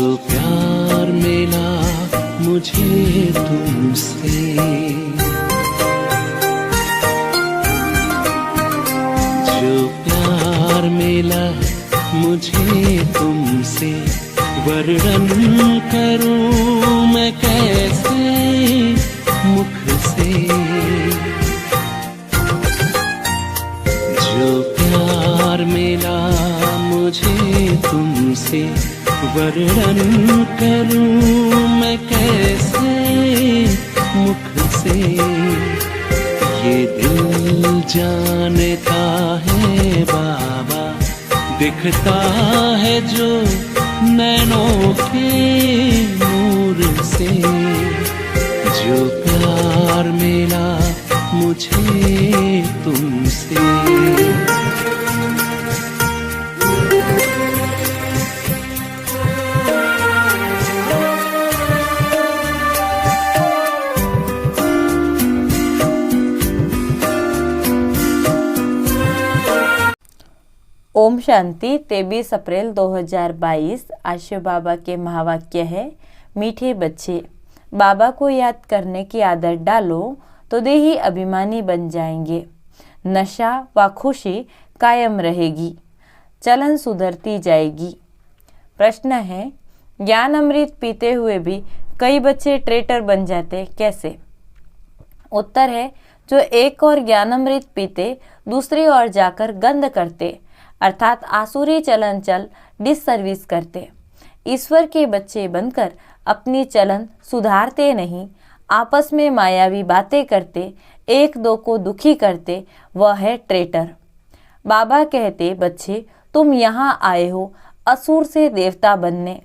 जो प्यार मिला मुझे तुमसे, जो प्यार मिला मुझे तुमसे, वर्णन करूं मैं कैसे मुख से। जो प्यार मिला मुझे तुमसे, वर्णन करूं मैं कैसे मुख से। ये दिल जानता है बाबा, दिखता है जो नैनों के नूर से। जो प्यार मिला मुझे तुमसे। ओम शांति। 23 अप्रैल 2022 आशु बाबा के महावाक्य है, मीठे बच्चे, बाबा को याद करने की आदत डालो तो देही अभिमानी बन जाएंगे। नशा व खुशी कायम रहेगी, चलन सुधरती जाएगी। प्रश्न है, ज्ञान अमृत पीते हुए भी कई बच्चे ट्रेटर बन जाते, कैसे? उत्तर है, जो एक और ज्ञान अमृत पीते दूसरी ओर जाकर गंद करते, अर्थात आसुरी चलन चल डिससर्विस करते। ईश्वर के बच्चे बनकर अपनी चलन सुधारते नहीं, आपस में मायावी बातें करते, एक दो को दुखी करते, वह है ट्रेटर। बाबा कहते, बच्चे तुम यहाँ आए हो असुर से देवता बनने,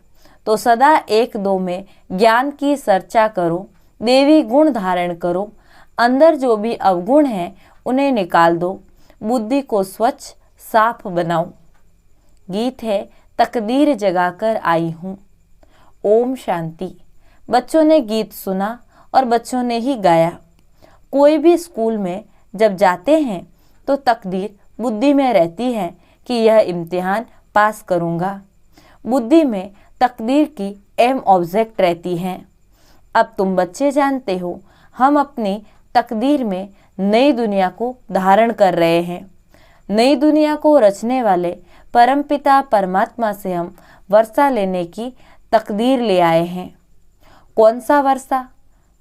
तो सदा एक दो में ज्ञान की चर्चा करो, देवी गुण धारण करो, अंदर जो भी अवगुण हैं उन्हें निकाल दो, बुद्धि को स्वच्छ साफ बनाओ। गीत है, तकदीर जगाकर आई हूँ। ओम शांति। बच्चों ने गीत सुना और बच्चों ने ही गाया। कोई भी स्कूल में जब जाते हैं तो तकदीर बुद्धि में रहती है कि यह इम्तिहान पास करूँगा। बुद्धि में तकदीर की एम ऑब्जेक्ट रहती है। अब तुम बच्चे जानते हो, हम अपनी तकदीर में नई दुनिया को धारण कर रहे हैं। नई दुनिया को रचने वाले परमपिता परमात्मा से हम वर्षा लेने की तकदीर ले आए हैं। कौन सा वर्षा?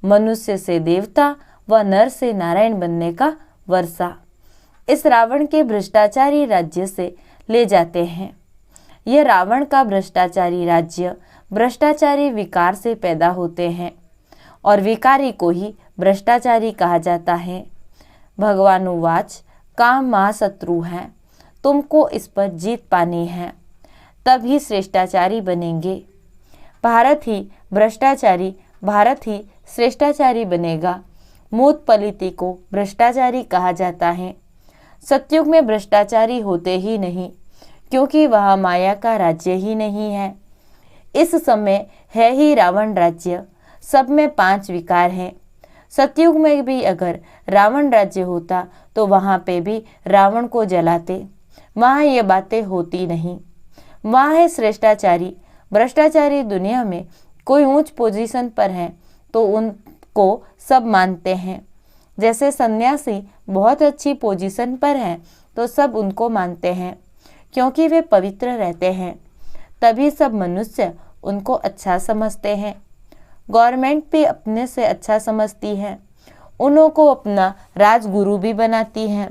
मनुष्य से देवता व नर से नारायण बनने का वर्षा। इस रावण के भ्रष्टाचारी राज्य से ले जाते हैं। यह रावण का भ्रष्टाचारी राज्य भ्रष्टाचारी विकार से पैदा होते हैं और विकारी को ही भ्रष्टाचारी कहा जाता है। भगवान उवाच, काम महाशत्रु है, तुमको इस पर जीत पानी है, तभी श्रेष्ठाचारी बनेंगे। भारत ही भ्रष्टाचारी, भारत ही श्रेष्ठाचारी बनेगा। मूत पलिति को भ्रष्टाचारी कहा जाता है। सतयुग में भ्रष्टाचारी होते ही नहीं, क्योंकि वह माया का राज्य ही नहीं है। इस समय है ही रावण राज्य। सब में 5 विकार हैं। सतयुग में भी अगर रावण राज्य होता तो वहाँ पे भी रावण को जलाते। वहाँ ये बातें होती नहीं। वहाँ है श्रेष्ठाचारी। भ्रष्टाचारी दुनिया में कोई ऊंच पोजीशन पर है तो उनको सब मानते हैं। जैसे सन्यासी बहुत अच्छी पोजीशन पर हैं तो सब उनको मानते हैं, क्योंकि वे पवित्र रहते हैं, तभी सब मनुष्य उनको अच्छा समझते हैं। गवर्नमेंट भी अपने से अच्छा समझती है, उन्हों को अपना राजगुरु भी बनाती है।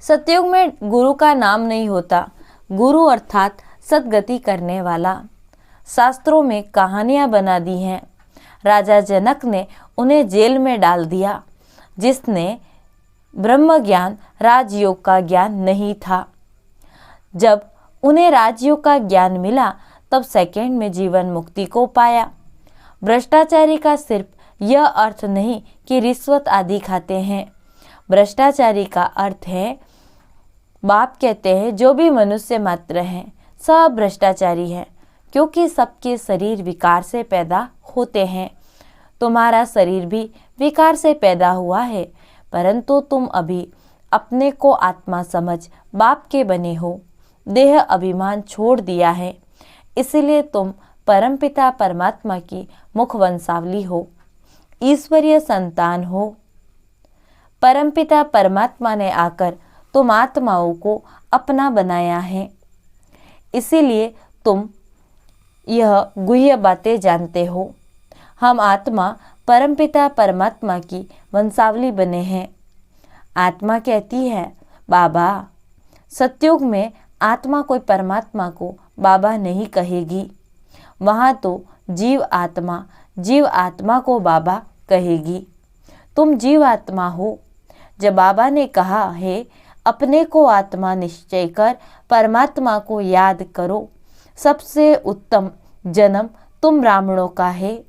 सतयुग में गुरु का नाम नहीं होता। गुरु अर्थात सद्गति करने वाला। शास्त्रों में कहानियां बना दी हैं। राजा जनक ने उन्हें जेल में डाल दिया, जिसने ब्रह्म ज्ञान राजयोग का ज्ञान नहीं था। जब उन्हें राजयोग का ज्ञान मिला तब सेकंड में जीवन मुक्ति को पाया। भ्रष्टाचारी का सिर्फ यह अर्थ नहीं कि रिश्वत आदि खाते हैं। भ्रष्टाचारी का अर्थ है, बाप कहते हैं जो भी मनुष्य मात्र हैं सब भ्रष्टाचारी हैं, क्योंकि सबके शरीर विकार से पैदा होते हैं। तुम्हारा शरीर भी विकार से पैदा हुआ है, परंतु तुम अभी अपने को आत्मा समझ बाप के बने हो। देह अभिमान छोड़ दिया है, इसलिए तुम परमपिता परमात्मा की मुख वंशावली हो, ईश्वरीय संतान हो। परमपिता परमात्मा ने आकर तुम आत्माओं को अपना बनाया है, इसीलिए तुम यह गुह्य बातें जानते हो। हम आत्मा परमपिता परमात्मा की वंशावली बने हैं। आत्मा कहती है बाबा। सतयुग में आत्मा कोई परमात्मा को बाबा नहीं कहेगी, वहाँ तो जीव आत्मा को बाबा कहेगी। तुम जीव आत्मा हो। जब बाबा ने कहा है अपने को आत्मा निश्चय कर परमात्मा को याद करो, सबसे उत्तम जन्म तुम ब्राह्मणों का है।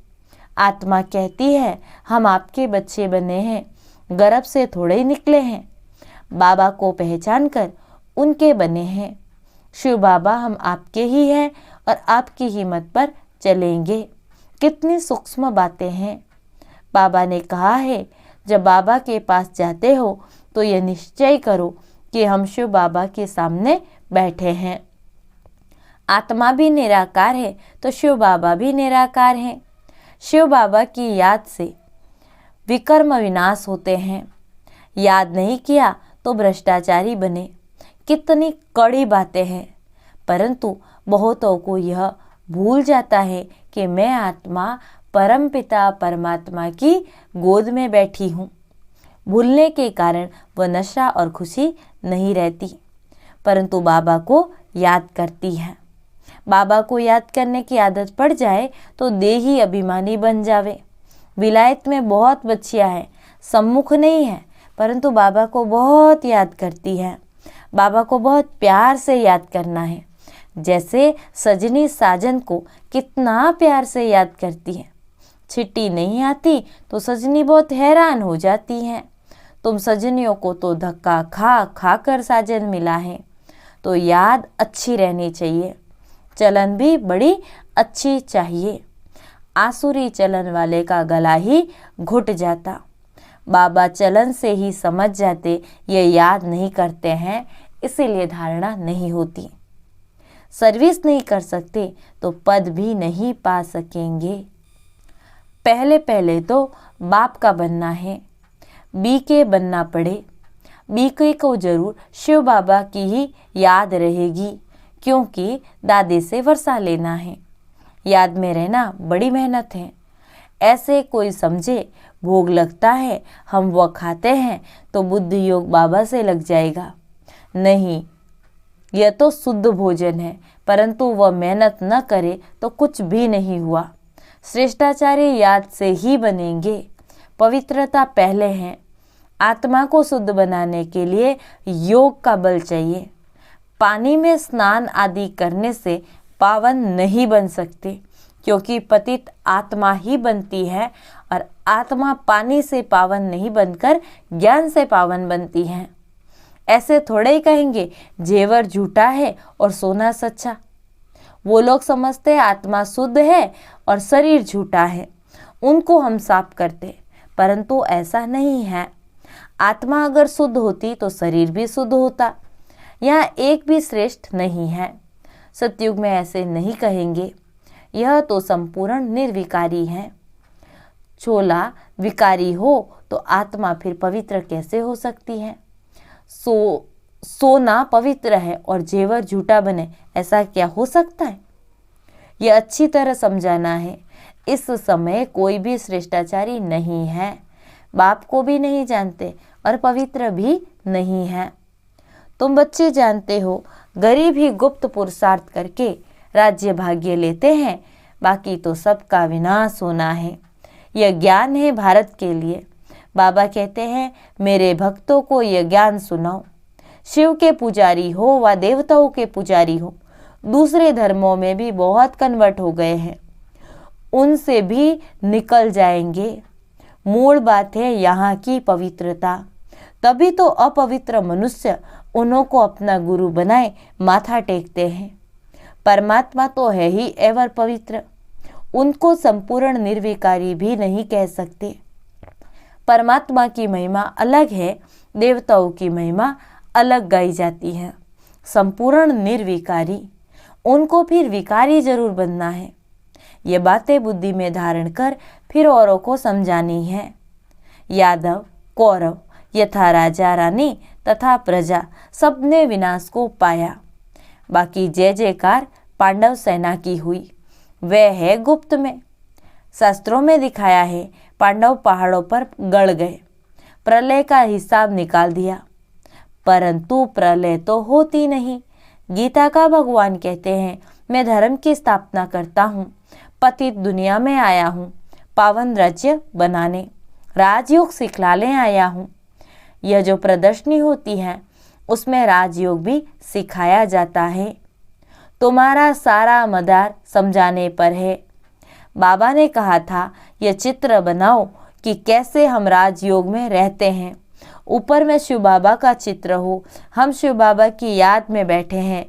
आत्मा कहती है हम आपके बच्चे बने हैं, गर्भ से थोड़े ही निकले हैं, बाबा को पहचान कर उनके बने हैं। शिव बाबा हम आपके ही हैं और आपकी ही मत पर चलेंगे। कितनी सूक्ष्म बातें हैं। बाबा ने कहा है जब बाबा के पास जाते हो तो यह निश्चय करो कि हम शिव बाबा के सामने बैठे हैं। आत्मा भी निराकार है तो शिव बाबा भी निराकार हैं। शिव बाबा की याद से विकर्म विनाश होते हैं। याद नहीं किया तो भ्रष्टाचारी बने। कितनी कड़ी बातें हैं, परंतु बहुतों को यह भूल जाता है कि मैं आत्मा परमपिता परमात्मा की गोद में बैठी हूँ। भूलने के कारण वह नशा और खुशी नहीं रहती, परंतु बाबा को याद करती है। बाबा को याद करने की आदत पड़ जाए तो देही अभिमानी बन जावे। विलायत में बहुत बच्चियां हैं, सम्मुख नहीं है, परंतु बाबा को बहुत याद करती है। बाबा को बहुत प्यार से याद करना है, जैसे सजनी साजन को कितना प्यार से याद करती है। चिट्ठी नहीं आती तो सजनी बहुत हैरान हो जाती हैं। तुम सजनियों को तो धक्का खा खा कर साजन मिला है, तो याद अच्छी रहनी चाहिए। चलन भी बड़ी अच्छी चाहिए। आसुरी चलन वाले का गला ही घुट जाता। बाबा चलन से ही समझ जाते ये याद नहीं करते हैं, इसीलिए धारणा नहीं होती। सर्विस नहीं कर सकते तो पद भी नहीं पा सकेंगे। पहले पहले तो बाप का बनना है, बीके बनना पड़े। बीके को जरूर शिव बाबा की ही याद रहेगी, क्योंकि दादे से वर्षा लेना है। याद में रहना बड़ी मेहनत है। ऐसे कोई समझे भोग लगता है, हम वह खाते हैं तो बुद्धि योग बाबा से लग जाएगा। नहीं, यह तो शुद्ध भोजन है, परंतु वह मेहनत न करे तो कुछ भी नहीं हुआ। श्रेष्ठाचार्य याद से ही बनेंगे। पवित्रता पहले है। आत्मा को शुद्ध बनाने के लिए योग का बल चाहिए। पानी में स्नान आदि करने से पावन नहीं बन सकते, क्योंकि पतित आत्मा ही बनती है और आत्मा पानी से पावन नहीं बनकर ज्ञान से पावन बनती है। ऐसे थोड़े ही कहेंगे जेवर झूठा है और सोना सच्चा। वो लोग समझते आत्मा शुद्ध है और शरीर झूठा है, उनको हम साफ करते, परंतु ऐसा नहीं है। आत्मा अगर शुद्ध होती तो शरीर भी शुद्ध होता। यहाँ एक भी श्रेष्ठ नहीं है। सतयुग में ऐसे नहीं कहेंगे। यह तो संपूर्ण निर्विकारी है। छोला विकारी हो तो आत्मा फिर पवित्र कैसे हो सकती है? सोना पवित्र है और जेवर झूठा बने, ऐसा क्या हो सकता है? यह अच्छी तरह समझाना है। इस समय कोई भी श्रेष्ठाचारी नहीं है, बाप को भी नहीं जानते और पवित्र भी नहीं है। तुम बच्चे जानते हो, गरीब ही गुप्त पुरुषार्थ करके राज्य भाग्य लेते हैं, बाकी तो सबका विनाश होना है। यह ज्ञान है भारत के लिए। बाबा कहते हैं मेरे भक्तों को यह ज्ञान सुनाओ। शिव के पुजारी हो व देवताओं के पुजारी हो, दूसरे धर्मों में भी बहुत कन्वर्ट हो गए हैं, उनसे भी निकल जाएंगे। मूल बात है यहाँ की पवित्रता। तभी तो अपवित्र मनुष्य उन्हों को अपना गुरु बनाए माथा टेकते हैं। परमात्मा तो है ही एवर पवित्र, उनको संपूर्ण निर्विकारी भी नहीं कह सकते। परमात्मा की महिमा अलग है, देवताओं की महिमा अलग गाई जाती है। संपूर्ण निर्विकारी, उनको फिर विकारी जरूर बनना है। ये बातें बुद्धि में धारण कर फिर औरों को समझानी है। यादव, कौरव यथा राजा रानी तथा प्रजा सबने विनाश को पाया। बाकी जय जयकार पांडव सेना की हुई, वह है गुप्त में। शास्त्रों में दिखाया है पांडव पहाड़ों पर गड़ गए, प्रलय का हिसाब निकाल दिया, परंतु प्रलय तो होती नहीं। गीता का भगवान कहते हैं, मैं धर्म की स्थापना करता हूँ, पतित दुनिया में आया हूँ, पावन राज्य बनाने, राजयोग सिखलाने आया हूँ। यह जो प्रदर्शनी होती है उसमें राजयोग भी सिखाया जाता है। तुम्हारा सारा मदार समझाने पर है। बाबा ने कहा था, यह चित्र बनाओ कि कैसे हम राजयोग में रहते हैं। ऊपर में शिव बाबा का चित्र हो, हम शिव बाबा की याद में बैठे हैं,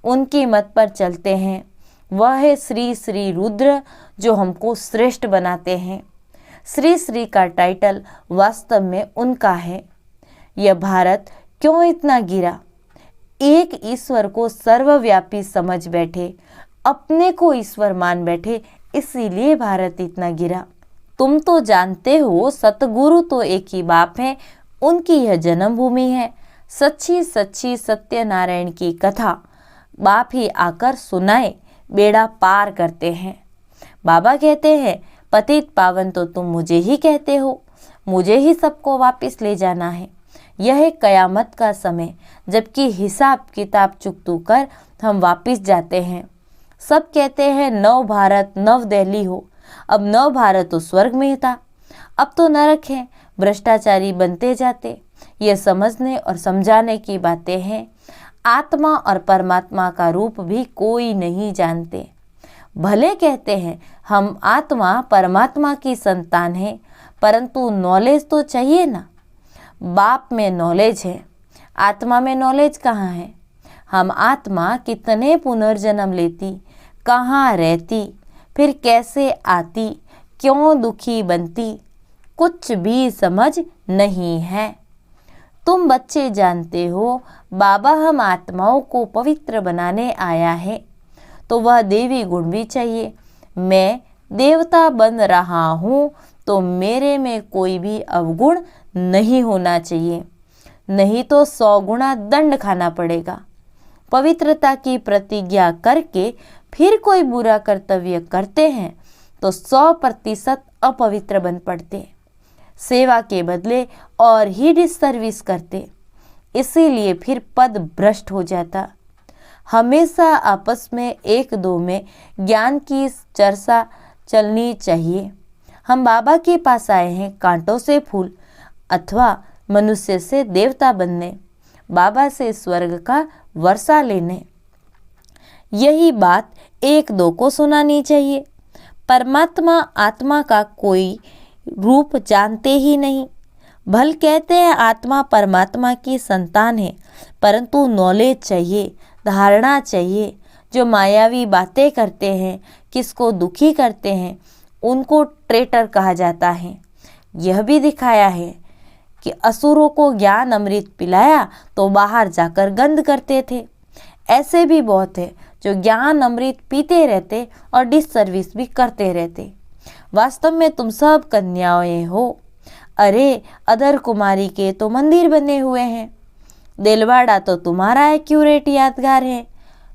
उनकी मत पर चलते हैं। वह है श्री श्री रुद्र जो हमको श्रेष्ठ बनाते हैं। श्री श्री का टाइटल वास्तव में उनका है। यह भारत क्यों इतना गिरा? एक ईश्वर को सर्वव्यापी समझ बैठे, अपने को ईश्वर मान बैठे, इसीलिए भारत इतना गिरा। तुम तो जानते हो सतगुरु तो एक ही बाप है, उनकी यह जन्मभूमि है। सच्ची सच्ची सत्यनारायण की कथा बाप ही आकर सुनाए, बेड़ा पार करते हैं। बाबा कहते हैं, पतित पावन तो तुम मुझे ही कहते हो, मुझे ही सबको वापस ले जाना है। यह है कयामत का समय, जबकि हिसाब किताब चुकतू कर हम वापस जाते हैं। सब कहते हैं नव भारत नव दिल्ली हो। अब नव भारत तो स्वर्ग में था, अब तो नरक है, भ्रष्टाचारी बनते जाते। ये समझने और समझाने की बातें हैं। आत्मा और परमात्मा का रूप भी कोई नहीं जानते। भले कहते हैं हम आत्मा परमात्मा की संतान है, परंतु नॉलेज तो चाहिए ना। बाप में नॉलेज है, आत्मा में नॉलेज कहाँ है? हम आत्मा कितने पुनर्जन्म लेती, कहाँ रहती, फिर कैसे आती, क्यों दुखी बनती, कुछ भी समझ नहीं है। तुम बच्चे जानते हो बाबा हम आत्माओं को पवित्र बनाने आया है, तो वह देवी गुण भी चाहिए। मैं देवता बन रहा हूँ तो मेरे में कोई भी अवगुण नहीं होना चाहिए, नहीं तो 100 गुना दंड खाना पड़ेगा। पवित्रता की प्रतिज्ञा करके फिर कोई बुरा कर्तव्य करते हैं तो 100% अपवित्र बन पड़ते, सेवा के बदले और ही डिससर्विस करते, इसीलिए फिर पद भ्रष्ट हो जाता। हमेशा आपस में एक दो में ज्ञान की चर्चा चलनी चाहिए। हम बाबा के पास आए हैं कांटों से फूल अथवा मनुष्य से देवता बनने, बाबा से स्वर्ग का वर्षा लेने। यही बात एक दो को सुनानी चाहिए। परमात्मा आत्मा का कोई रूप जानते ही नहीं। भल कहते हैं आत्मा परमात्मा की संतान है, परंतु नॉलेज चाहिए, धारणा चाहिए। जो मायावी बातें करते हैं, किसको दुखी करते हैं, उनको ट्रेटर कहा जाता है। यह भी दिखाया है कि असुरों को ज्ञान अमृत पिलाया तो बाहर जाकर गंद करते थे। ऐसे भी बहुत है जो ज्ञान अमृत पीते रहते और डिससर्विस भी करते रहते। वास्तव में तुम सब कन्याएं हो। अरे अदर कुमारी के तो मंदिर बने हुए हैं। दिलवाड़ा तो तुम्हारा एक्यूरेट यादगार है।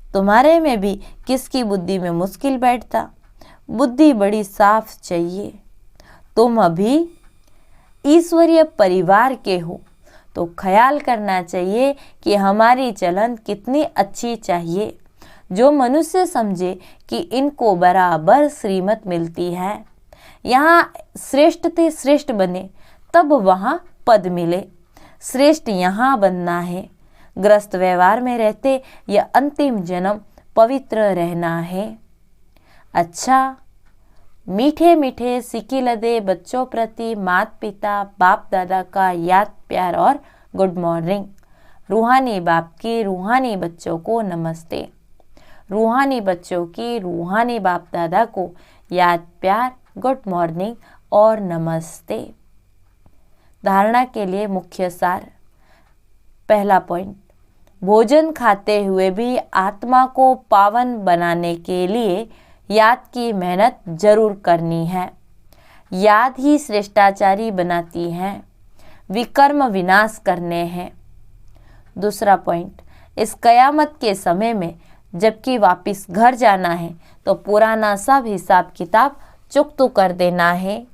तुम्हारे में भी किसकी बुद्धि में मुश्किल बैठता। बुद्धि बड़ी साफ चाहिए। तुम अभी ईश्वरीय परिवार के हो तो ख्याल करना चाहिए कि हमारी चलन कितनी अच्छी चाहिए। जो मनुष्य समझे कि इनको बराबर श्रीमत मिलती है, यहाँ श्रेष्ठ ते श्रेष्ठ बने तब वहाँ पद मिले। श्रेष्ठ यहाँ बनना है। ग्रस्त व्यवहार में रहते यह अंतिम जन्म पवित्र रहना है। अच्छा, मीठे मीठे सिकी लदे बच्चों प्रति माता पिता बाप दादा का याद प्यार और गुड मॉर्निंग। रूहानी बाप की रूहानी बच्चों को नमस्ते। रूहानी बच्चों की रूहानी बाप दादा को याद प्यार, गुड मॉर्निंग और नमस्ते। धारणा के लिए मुख्य सार। पहला पॉइंट, भोजन खाते हुए भी आत्मा को पावन बनाने के लिए याद की मेहनत जरूर करनी है। याद ही श्रेष्ठाचारी बनाती है, विकर्म विनाश करने हैं। दूसरा पॉइंट, इस कयामत के समय में जबकि वापिस घर जाना है तो पुराना सब हिसाब किताब चुकता कर देना है।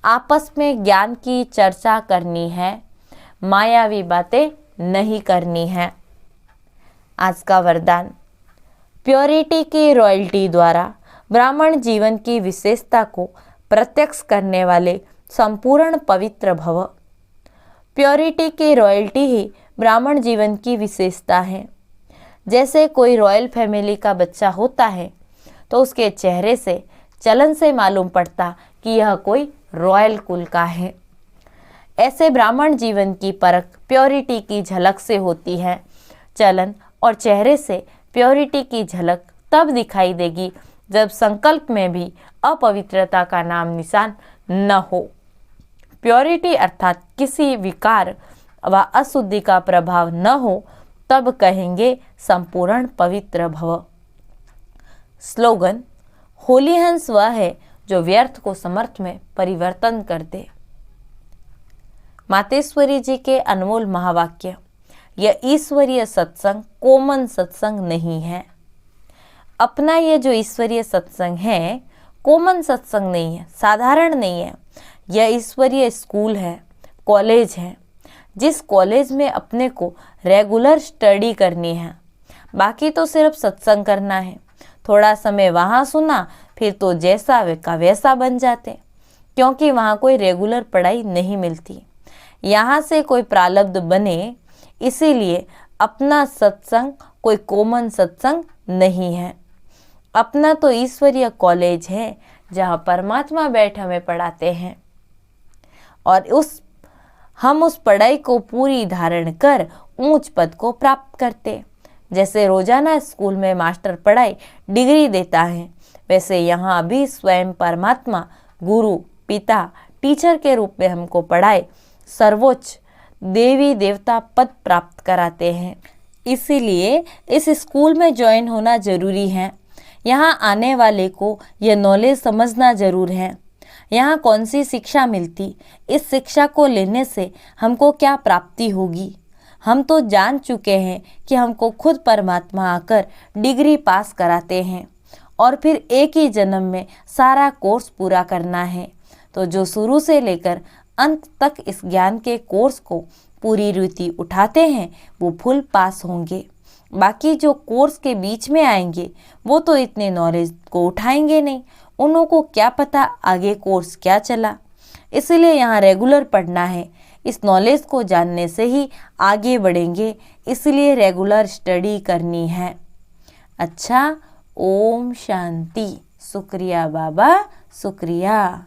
आपस में ज्ञान की चर्चा करनी है, मायावी बातें नहीं करनी है। आज का वरदान, प्योरिटी की रॉयल्टी द्वारा ब्राह्मण जीवन की विशेषता को प्रत्यक्ष करने वाले संपूर्ण पवित्र भव। प्योरिटी की रॉयल्टी ही ब्राह्मण जीवन की विशेषता है। जैसे कोई रॉयल फैमिली का बच्चा होता है तो उसके चेहरे से, चलन से मालूम पड़ता कि यह कोई रॉयल कुल का है। ऐसे ब्राह्मण जीवन की परख प्योरिटी की झलक से होती है। चलन और चेहरे से प्योरिटी की झलक तब दिखाई देगी जब संकल्प में भी अपवित्रता का नाम निशान न हो। प्योरिटी अर्थात किसी विकार व अशुद्धि का प्रभाव न हो, तब कहेंगे संपूर्ण पवित्र भव। स्लोगन, होली हंस वह है जो व्यर्थ को समर्थ में परिवर्तन कर दे। मातेश्वरी जी के अनमोल महावाक्य, यह ईश्वरीय सत्संग कॉमन सत्संग नहीं है। अपना ये जो ईश्वरीय सत्संग है कॉमन सत्संग नहीं है, साधारण नहीं है। यह ईश्वरीय स्कूल है, कॉलेज है, जिस कॉलेज में अपने को रेगुलर स्टडी करनी है। बाकी तो सिर्फ सत्संग करना है। थोड़ा समय वहाँ सुना, फिर तो जैसा का वैसा बन जाते, क्योंकि वहाँ कोई रेगुलर पढ़ाई नहीं मिलती। यहाँ से कोई प्रारब्ध बने, इसीलिए अपना सत्संग कोई कॉमन सत्संग नहीं है। अपना तो ईश्वरीय कॉलेज है जहाँ परमात्मा बैठ हमें पढ़ाते हैं और हम उस पढ़ाई को पूरी धारण कर ऊंच पद को प्राप्त करते। जैसे रोजाना स्कूल में मास्टर पढ़ाई डिग्री देता है, वैसे यहाँ भी स्वयं परमात्मा गुरु, पिता, टीचर के रूप में हमको पढ़ाए सर्वोच्च देवी देवता पद प्राप्त कराते हैं। इसीलिए इस स्कूल में ज्वाइन होना जरूरी है। यहाँ आने वाले को यह नॉलेज समझना जरूर है। यहाँ कौन सी शिक्षा मिलती, इस शिक्षा को लेने से हमको क्या प्राप्ति होगी। हम तो जान चुके हैं कि हमको खुद परमात्मा आकर डिग्री पास कराते हैं और फिर एक ही जन्म में सारा कोर्स पूरा करना है। तो जो शुरू से लेकर अंत तक इस ज्ञान के कोर्स को पूरी रीति उठाते हैं वो फुल पास होंगे। बाकी जो कोर्स के बीच में आएंगे वो तो इतने नॉलेज को उठाएंगे नहीं, उन्हों को क्या पता आगे कोर्स क्या चला। इसलिए यहाँ रेगुलर पढ़ना है, इस नॉलेज को जानने से ही आगे बढ़ेंगे, इसलिए रेगुलर स्टडी करनी है। अच्छा, ओम शांति। शुक्रिया बाबा, शुक्रिया।